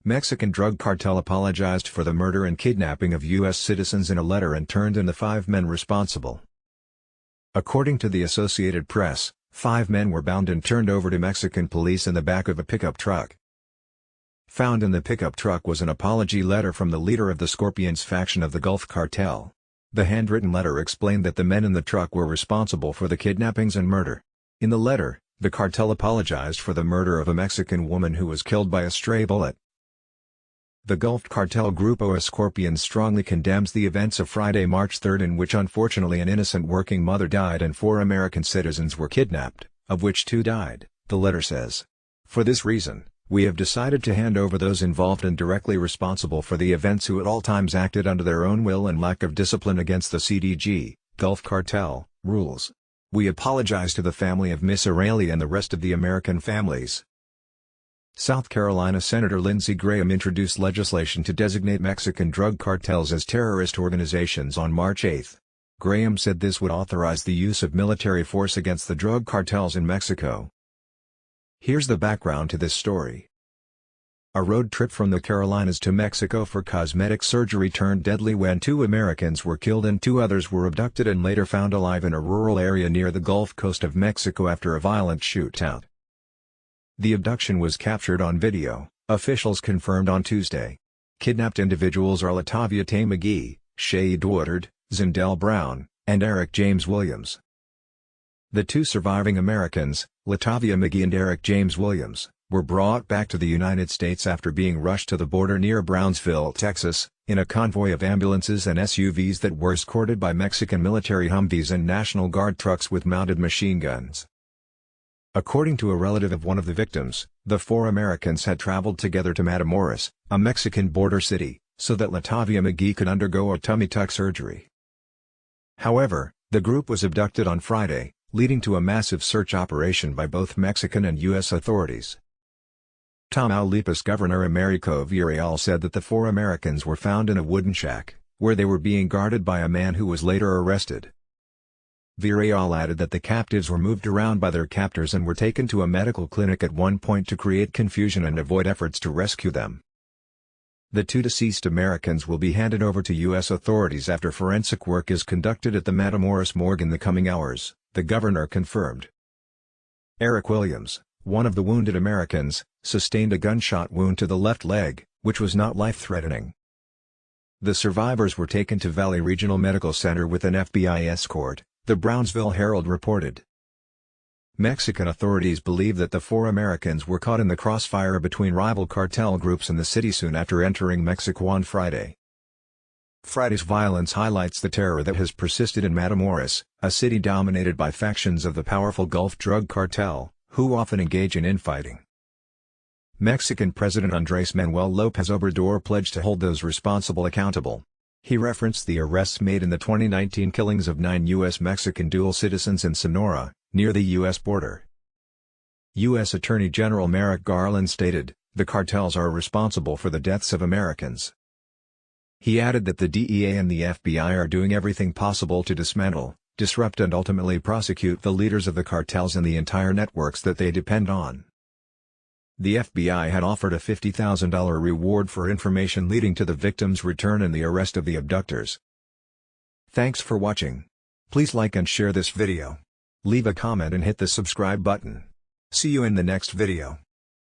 Mexican drug cartel apologized for the murder and kidnapping of U.S. citizens in a letter and turned in the 5 men responsible. According to the Associated Press, 5 men were bound and turned over to Mexican police in the back of a pickup truck. Found in the pickup truck was an apology letter from the leader of the Scorpions faction of the Gulf Cartel. The handwritten letter explained that the men in the truck were responsible for the kidnappings and murder. In the letter, the cartel apologized for the murder of a Mexican woman who was killed by a stray bullet. The Gulf Cartel Grupo Scorpions strongly condemns the events of Friday, March 3 in which unfortunately an innocent working mother died and 4 American citizens were kidnapped, of which 2 died, the letter says. For this reason, we have decided to hand over those involved and directly responsible for the events who at all times acted under their own will and lack of discipline against the CDG, Gulf Cartel, rules. We apologize to the family of Miss Aurelia and the rest of the American families. South Carolina Senator Lindsey Graham introduced legislation to designate Mexican drug cartels as terrorist organizations on March 8. Graham said this would authorize the use of military force against the drug cartels in Mexico. Here's the background to this story. A road trip from the Carolinas to Mexico for cosmetic surgery turned deadly when 2 Americans were killed and 2 others were abducted and later found alive in a rural area near the Gulf Coast of Mexico after a violent shootout. The abduction was captured on video, officials confirmed on Tuesday. Kidnapped individuals are Latavia Tay McGee, Shade Woodard, Zindell Brown, and Eric James Williams. The 2 surviving Americans, Latavia McGee and Eric James Williams, were brought back to the United States after being rushed to the border near Brownsville, Texas, in a convoy of ambulances and SUVs that were escorted by Mexican military Humvees and National Guard trucks with mounted machine guns. According to a relative of one of the victims, the 4 Americans had traveled together to Matamoros, a Mexican border city, so that Latavia McGee could undergo a tummy tuck surgery. However, the group was abducted on Friday, leading to a massive search operation by both Mexican and U.S. authorities. Tamaulipas Governor Americo Villarreal said that the 4 Americans were found in a wooden shack, where they were being guarded by a man who was later arrested. Villarreal added that the captives were moved around by their captors and were taken to a medical clinic at one point to create confusion and avoid efforts to rescue them. The 2 deceased Americans will be handed over to U.S. authorities after forensic work is conducted at the Matamoros morgue in the coming hours, the governor confirmed. Eric Williams, one of the wounded Americans, sustained a gunshot wound to the left leg, which was not life-threatening. The survivors were taken to Valley Regional Medical Center with an FBI escort, the Brownsville Herald reported. Mexican authorities believe that the 4 Americans were caught in the crossfire between rival cartel groups in the city soon after entering Mexico on Friday. Friday's violence highlights the terror that has persisted in Matamoros, a city dominated by factions of the powerful Gulf Drug Cartel, who often engage in infighting. Mexican President Andrés Manuel López Obrador pledged to hold those responsible accountable. He referenced the arrests made in the 2019 killings of 9 U.S.-Mexican dual citizens in Sonora, near the U.S. border. U.S. Attorney General Merrick Garland stated, "The cartels are responsible for the deaths of Americans." He added that the DEA and the FBI are doing everything possible to dismantle, disrupt and ultimately prosecute the leaders of the cartels and the entire networks that they depend on. The FBI had offered a $50,000 reward for information leading to the victims' return and the arrest of the abductors. Thanks for watching. Please like and share this video. Leave a comment and hit the subscribe button. See you in the next video.